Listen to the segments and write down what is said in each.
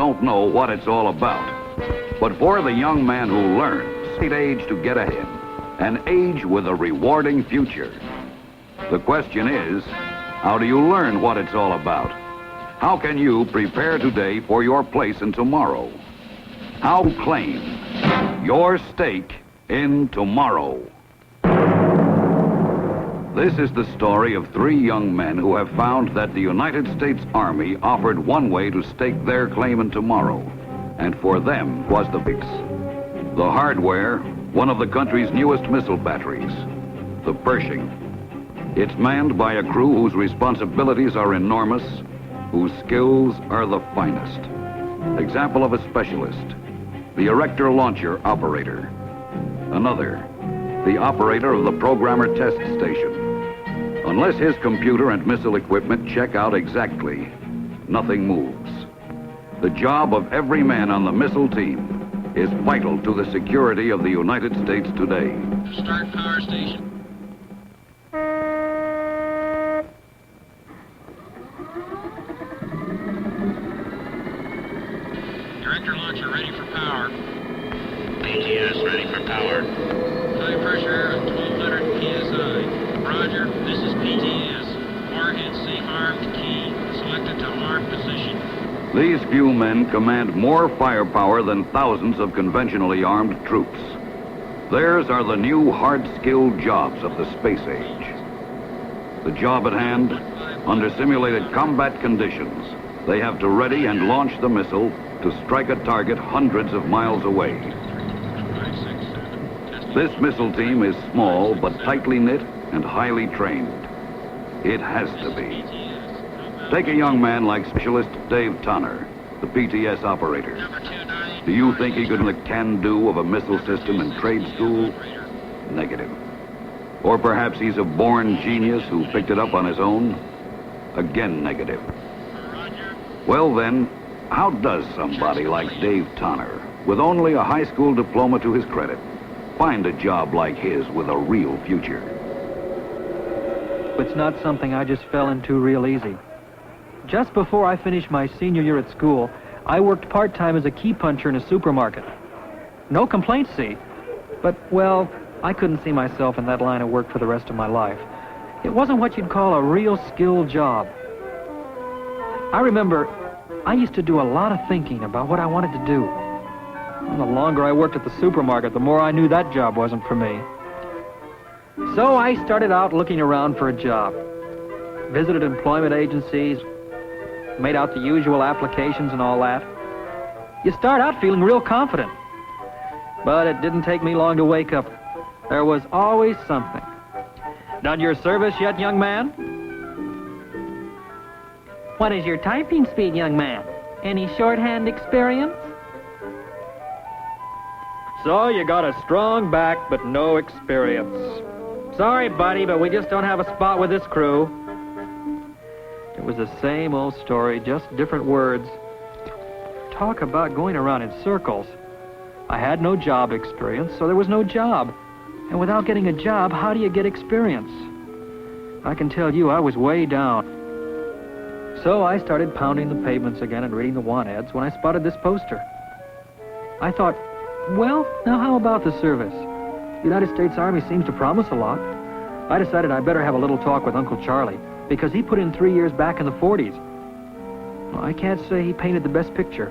don't know what it's all about. But for the young man who learns, it's age to get ahead, an age with a rewarding future. The question is, how do you learn what it's all about? How can you prepare today for your place in tomorrow? How to claim your stake in tomorrow? This is the story of three young men who have found that the United States Army offered one way to stake their claim in tomorrow, and for them was the fix. The hardware, one of the country's newest missile batteries, the Pershing. It's manned by a crew whose responsibilities are enormous, whose skills are the finest. Example of a specialist, the erector launcher operator. Another, the operator of the programmer test station. Unless his computer and missile equipment check out exactly, nothing moves. The job of every man on the missile team is vital to the security of the United States today. Start power station. Director launcher ready for power. PTS ready for power. High pressure of 1200 psi. Roger, this is PTS. Warhead safe armed key. Selected to armed position. These few men command more firepower than thousands of conventionally armed troops. Theirs are the new hard-skilled jobs of the space age. The job at hand, under simulated combat conditions, they have to ready and launch the missile to strike a target hundreds of miles away. This missile team is small but tightly knit and highly trained. It has to be. Take a young man like Specialist Dave Tonner, the PTS operator. Do you think he could do the can-do of a missile system in trade school? Negative. Or perhaps he's a born genius who picked it up on his own? Again, negative. Well then, how does somebody like Dave Tonner, with only a high school diploma to his credit, find a job like his with a real future? It's not something I just fell into real easy. Just before I finished my senior year at school, I worked part-time as a key puncher in a supermarket. No complaints, see? But, well, I couldn't see myself in that line of work for the rest of my life. It wasn't what you'd call a real skilled job. I remember I used to do a lot of thinking about what I wanted to do. And the longer I worked at the supermarket, the more I knew that job wasn't for me. So I started out looking around for a job. Visited employment agencies, made out the usual applications and all that. You start out feeling real confident. But it didn't take me long to wake up. There was always something. Done your service yet, young man? What is your typing speed, young man? Any shorthand experience? So you got a strong back, but no experience. Sorry, buddy, but we just don't have a spot with this crew. It was the same old story, just different words. Talk about going around in circles. I had no job experience, so there was no job. And without getting a job, how do you get experience? I can tell you I was way down. So I started pounding the pavements again and reading the want ads when I spotted this poster. I thought, well, now how about the service? The United States Army seems to promise a lot. I decided I better have a little talk with Uncle Charlie, because he put in 3 years back in the 40s. Well, I can't say he painted the best picture.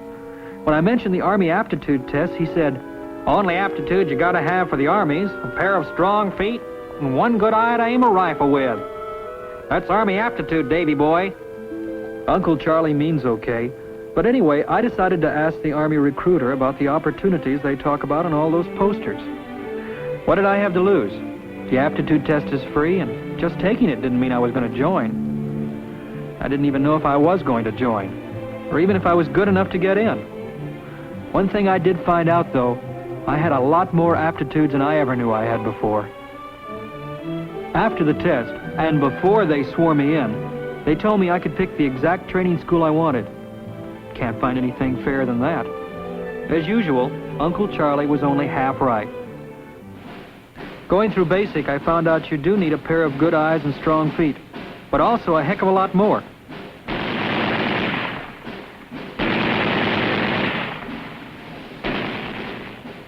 When I mentioned the Army aptitude test, he said, only aptitude you gotta have for the Army's a pair of strong feet and one good eye to aim a rifle with. That's Army aptitude, Davy boy. Uncle Charlie means okay. But anyway, I decided to ask the Army recruiter about the opportunities they talk about on all those posters. What did I have to lose? The aptitude test is free, and just taking it didn't mean I was going to join. I didn't even know if I was going to join, or even if I was good enough to get in. One thing I did find out, though, I had a lot more aptitudes than I ever knew I had before. After the test, and before they swore me in, they told me I could pick the exact training school I wanted. Can't find anything fairer than that. As usual, Uncle Charlie was only half right. Going through basic, I found out you do need a pair of good eyes and strong feet, but also a heck of a lot more.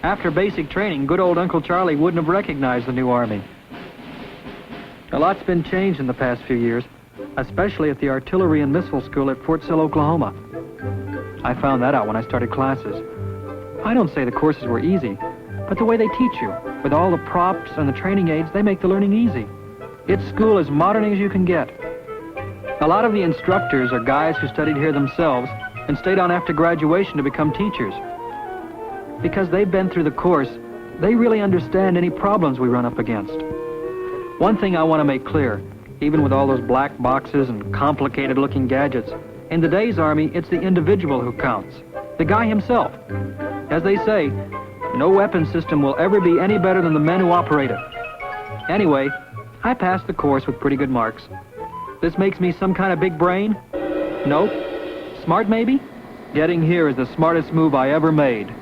After basic training, good old Uncle Charlie wouldn't have recognized the new Army. A lot's been changed in the past few years, especially at the Artillery and Missile School at Fort Sill, Oklahoma. I found that out when I started classes. I don't say the courses were easy, but the way they teach you, with all the props and the training aids, they make the learning easy. It's school as modern as you can get. A lot of the instructors are guys who studied here themselves and stayed on after graduation to become teachers. Because they've been through the course, they really understand any problems we run up against. One thing I want to make clear, even with all those black boxes and complicated-looking gadgets, in today's Army, it's the individual who counts, the guy himself. As they say, no weapon system will ever be any better than the men who operate it. Anyway, I passed the course with pretty good marks. This makes me some kind of big brain? Nope. Smart, maybe? Getting here is the smartest move I ever made.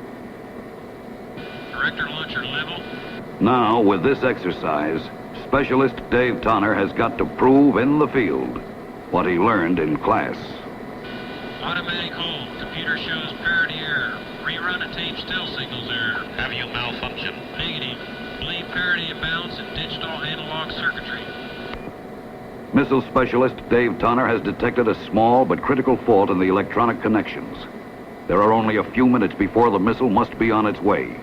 Director launcher level. Now, with this exercise, Specialist Dave Tonner has got to prove in the field what he learned in class. Automatic hold. Computer shows parity error. Rerun of tape still signals error. Have you malfunctioned? Negative. Believe parity of balance in digital analog circuitry. Missile Specialist Dave Tonner has detected a small but critical fault in the electronic connections. There are only a few minutes before the missile must be on its way.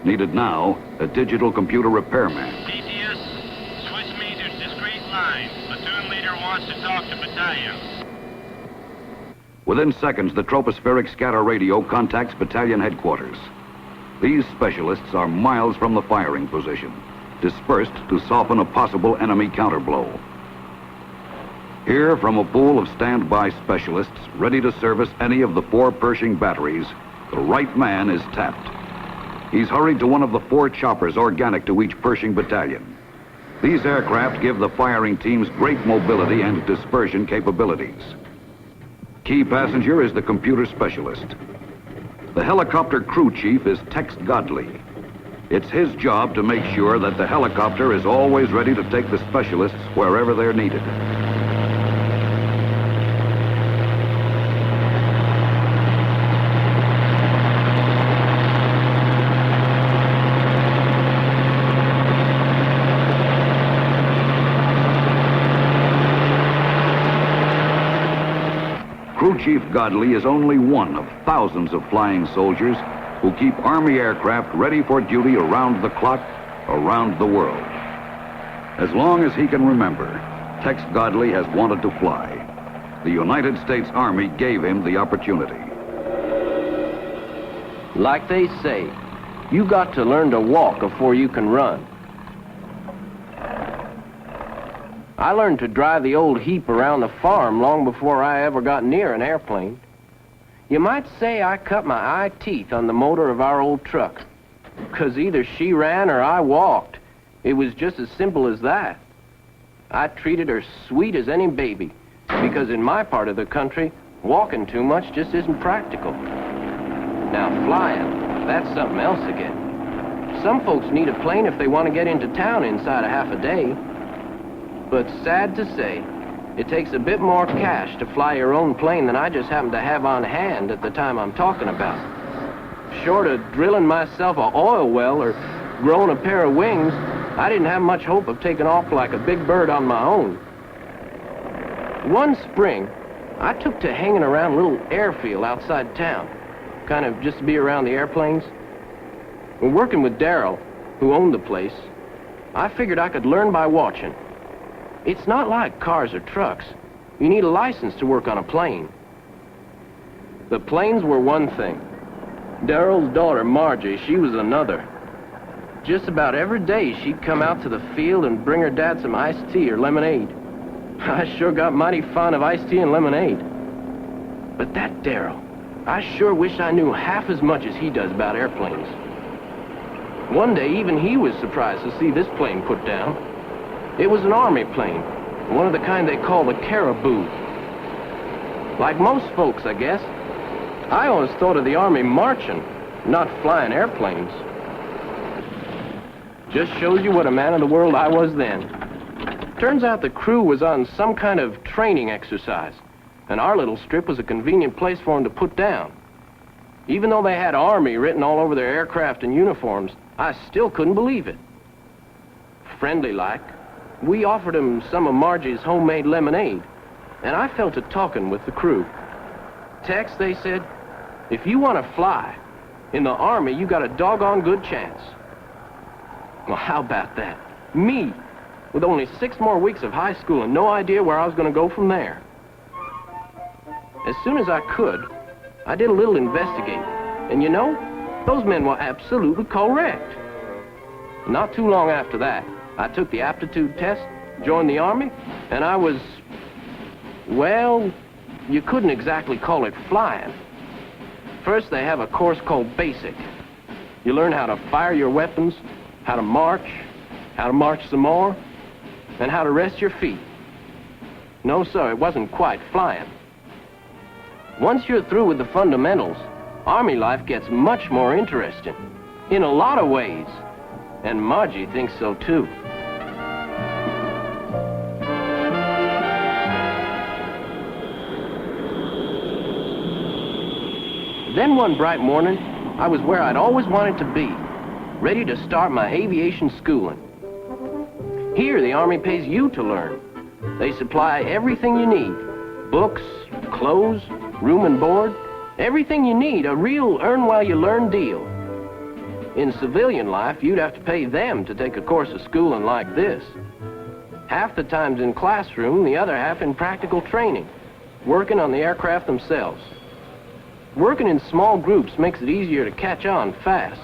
Needed now, a digital computer repairman. PTS, switch me to discrete line. Platoon leader wants to talk to battalion. Within seconds, the tropospheric scatter radio contacts battalion headquarters. These specialists are miles from the firing position, dispersed to soften a possible enemy counterblow. Here, from a pool of standby specialists ready to service any of the 4 Pershing batteries, the right man is tapped. He's hurried to one of the 4 choppers organic to each Pershing battalion. These aircraft give the firing teams great mobility and dispersion capabilities. Key passenger is the computer specialist. The helicopter crew chief is Tex Godley. It's his job to make sure that the helicopter is always ready to take the specialists wherever they're needed. Crew Chief Godley is only one of thousands of flying soldiers who keep Army aircraft ready for duty around the clock, around the world. As long as he can remember, Tex Godley has wanted to fly. The United States Army gave him the opportunity. Like they say, you got to learn to walk before you can run. I learned to drive the old heap around the farm long before I ever got near an airplane. You might say I cut my eye teeth on the motor of our old truck, 'cause either she ran or I walked. It was just as simple as that. I treated her sweet as any baby, because in my part of the country, walking too much just isn't practical. Now flying, that's something else again. Some folks need a plane if they want to get into town inside of half a day. But sad to say, it takes a bit more cash to fly your own plane than I just happen to have on hand at the time I'm talking about. Short of drilling myself an oil well or growing a pair of wings, I didn't have much hope of taking off like a big bird on my own. One spring, I took to hanging around a little airfield outside town, kind of just to be around the airplanes. When working with Darrell, who owned the place, I figured I could learn by watching. It's not like cars or trucks. You need a license to work on a plane. The planes were one thing. Darrell's daughter, Margie, she was another. Just about every day, she'd come out to the field and bring her dad some iced tea or lemonade. I sure got mighty fond of iced tea and lemonade. But that Darrell, I sure wish I knew half as much as he does about airplanes. One day, even he was surprised to see this plane put down. It was an Army plane, one of the kind they call the Caribou. Like most folks, I guess, I always thought of the Army marching, not flying airplanes. Just shows you what a man of the world I was then. Turns out the crew was on some kind of training exercise, and our little strip was a convenient place for them to put down. Even though they had Army written all over their aircraft and uniforms, I still couldn't believe it. Friendly like, we offered them some of Margie's homemade lemonade, and I fell to talking with the crew. Tex, they said, if you want to fly, in the Army, you got a doggone good chance. Well, how about that? Me, with only 6 more weeks of high school and no idea where I was going to go from there. As soon as I could, I did a little investigating. And you know, those men were absolutely correct. Not too long after that, I took the aptitude test, joined the Army, and I was, well, you couldn't exactly call it flying. First, they have a course called Basic. You learn how to fire your weapons, how to march some more, and how to rest your feet. No, sir, it wasn't quite flying. Once you're through with the fundamentals, Army life gets much more interesting, in a lot of ways. And Margie thinks so, too. Then one bright morning, I was where I'd always wanted to be, ready to start my aviation schooling. Here, the Army pays you to learn. They supply everything you need: books, clothes, room and board, everything you need, a real earn-while-you-learn deal. In civilian life, you'd have to pay them to take a course of schooling like this. Half the time's in classroom, the other half in practical training, working on the aircraft themselves. Working in small groups makes it easier to catch on fast.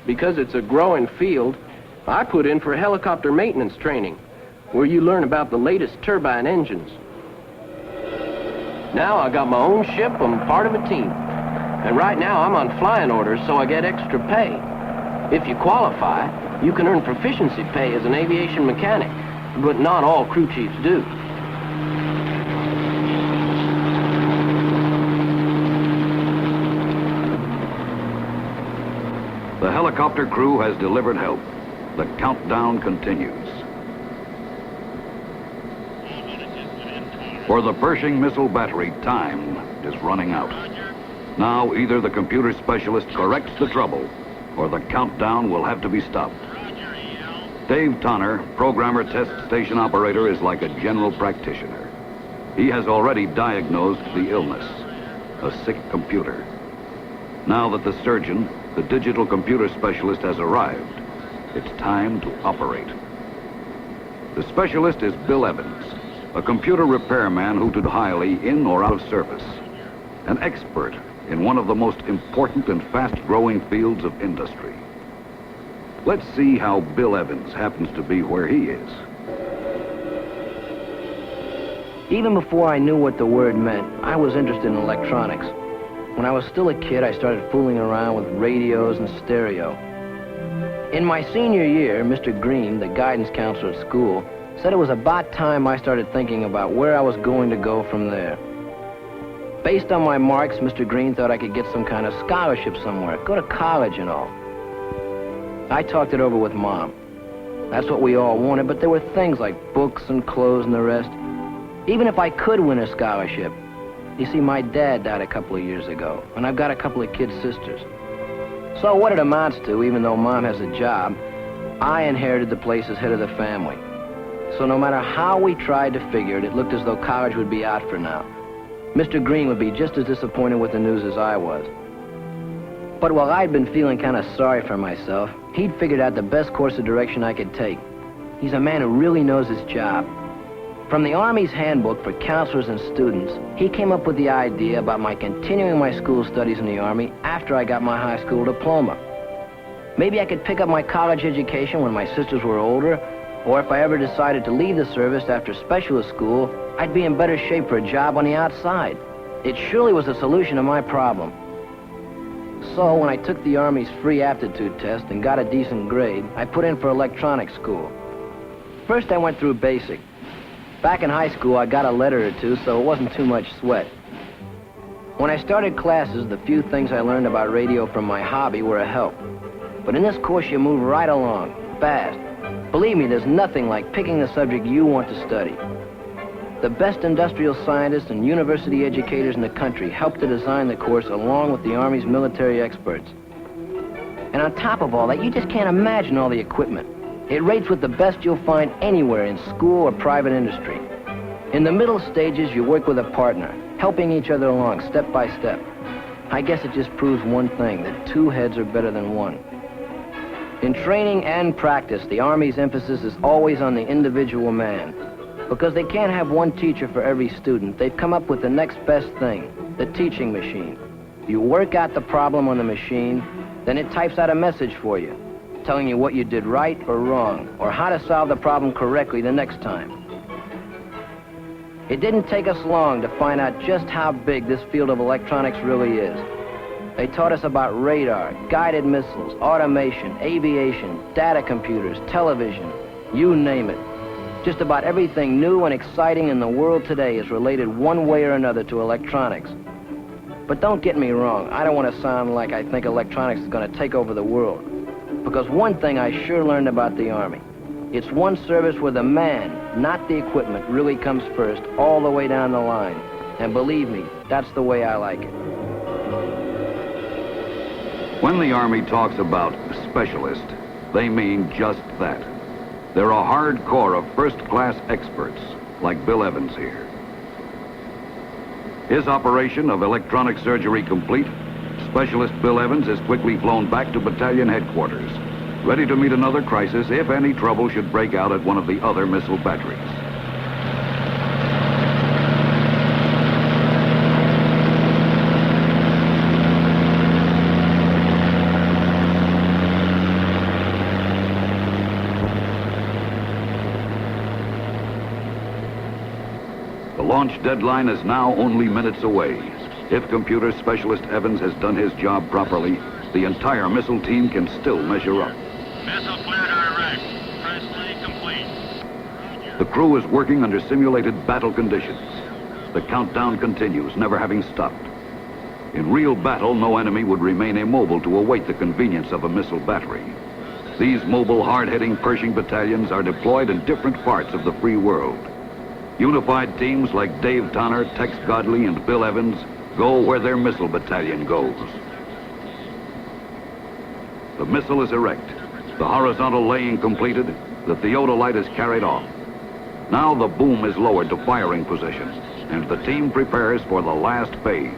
Because it's a growing field, I put in for helicopter maintenance training, where you learn about the latest turbine engines. Now I got my own ship, I'm part of a team. And right now I'm on flying orders, so I get extra pay. If you qualify, you can earn proficiency pay as an aviation mechanic, but not all crew chiefs do. The helicopter crew has delivered help. The countdown continues. For the Pershing missile battery, time is running out. Now, either the computer specialist corrects the trouble, or the countdown will have to be stopped. Dave Tonner, programmer test station operator, is like a general practitioner. He has already diagnosed the illness, a sick computer. Now that the surgeon, the digital computer specialist, has arrived, it's time to operate. The specialist is Bill Evans, a computer repairman who did highly in or out of service, an expert in one of the most important and fast-growing fields of industry. Let's see how Bill Evans happens to be where he is. Even before I knew what the word meant, I was interested in electronics. When I was still a kid, I started fooling around with radios and stereo. In my senior year, Mr. Green, the guidance counselor at school, said it was about time I started thinking about where I was going to go from there. Based on my marks, Mr. Green thought I could get some kind of scholarship somewhere, go to college and all. I talked it over with Mom. That's what we all wanted, but there were things like books and clothes and the rest. Even if I could win a scholarship. You see, my dad died a couple of years ago, and I've got a couple of kid sisters. So what it amounts to, even though Mom has a job, I inherited the place as head of the family. So no matter how we tried to figure it, it looked as though college would be out for now. Mr. Green would be just as disappointed with the news as I was. But while I'd been feeling kind of sorry for myself, he'd figured out the best course of direction I could take. He's a man who really knows his job. From the Army's handbook for counselors and students, he came up with the idea about my continuing my school studies in the Army after I got my high school diploma. Maybe I could pick up my college education when my sisters were older, or if I ever decided to leave the service after specialist school, I'd be in better shape for a job on the outside. It surely was a solution to my problem. So when I took the Army's free aptitude test and got a decent grade, I put in for electronics school. First I went through basic. Back in high school, I got a letter or two, so it wasn't too much sweat. When I started classes, the few things I learned about radio from my hobby were a help. But in this course, you move right along, fast. Believe me, there's nothing like picking the subject you want to study. The best industrial scientists and university educators in the country helped to design the course along with the Army's military experts. And on top of all that, you just can't imagine all the equipment. It rates with the best you'll find anywhere in school or private industry. In the middle stages, you work with a partner, helping each other along step by step. I guess it just proves one thing, that two heads are better than one. In training and practice, the Army's emphasis is always on the individual man. Because they can't have one teacher for every student, they've come up with the next best thing, the teaching machine. You work out the problem on the machine, then it types out a message for you, telling you what you did right or wrong, or how to solve the problem correctly the next time. It didn't take us long to find out just how big this field of electronics really is. They taught us about radar, guided missiles, automation, aviation, data computers, television, you name it. Just about everything new and exciting in the world today is related one way or another to electronics. But don't get me wrong, I don't want to sound like I think electronics is going to take over the world. Because one thing I sure learned about the Army, it's one service where the man, not the equipment, really comes first all the way down the line. And believe me, that's the way I like it. When the Army talks about specialist, they mean just that. They're a hard core of first-class experts, like Bill Evans here. His operation of electronic surgery complete, Specialist Bill Evans is quickly flown back to battalion headquarters, ready to meet another crisis if any trouble should break out at one of the other missile batteries. The launch deadline is now only minutes away. If computer specialist Evans has done his job properly, the entire missile team can still measure up. Missile cleared direct. Press play complete. The crew is working under simulated battle conditions. The countdown continues, never having stopped. In real battle, no enemy would remain immobile to await the convenience of a missile battery. These mobile, hard-hitting Pershing battalions are deployed in different parts of the free world. Unified teams like Dave Tonner, Tex Godley, and Bill Evans go where their missile battalion goes. The missile is erect, the horizontal laying completed, the theodolite is carried off. Now the boom is lowered to firing position, and the team prepares for the last phase.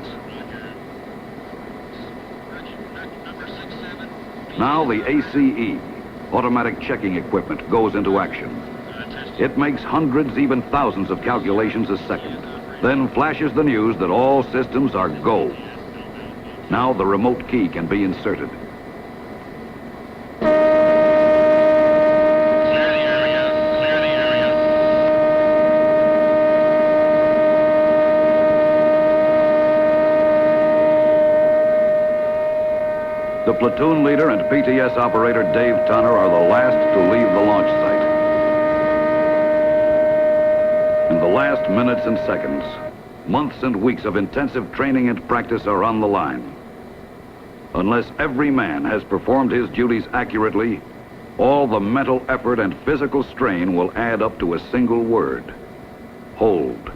Now the ACE, automatic checking equipment, goes into action. It makes hundreds, even thousands of calculations a second, then flashes the news that all systems are go. Now the remote key can be inserted. Clear the area. Clear the area. The platoon leader and PTS operator Dave Tonner are the last to leave the launch site. In the last minutes and seconds, months and weeks of intensive training and practice are on the line. Unless every man has performed his duties accurately, all the mental effort and physical strain will add up to a single word: hold.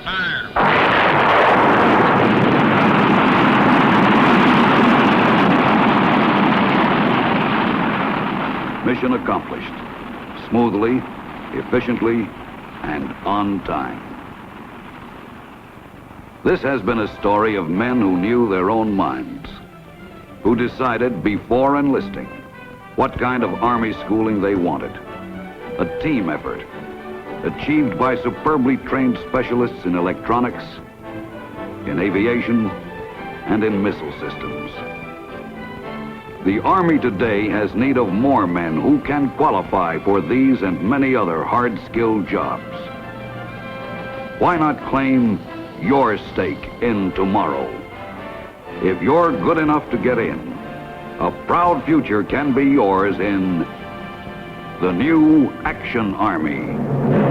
Fire. Mission accomplished. Smoothly, efficiently, and on time. This has been a story of men who knew their own minds, who decided before enlisting what kind of Army schooling they wanted. A team effort, achieved by superbly trained specialists in electronics, in aviation, and in missile systems. The Army today has need of more men who can qualify for these and many other hard-skilled jobs. Why not claim your stake in tomorrow? If you're good enough to get in, a proud future can be yours in the new Action Army.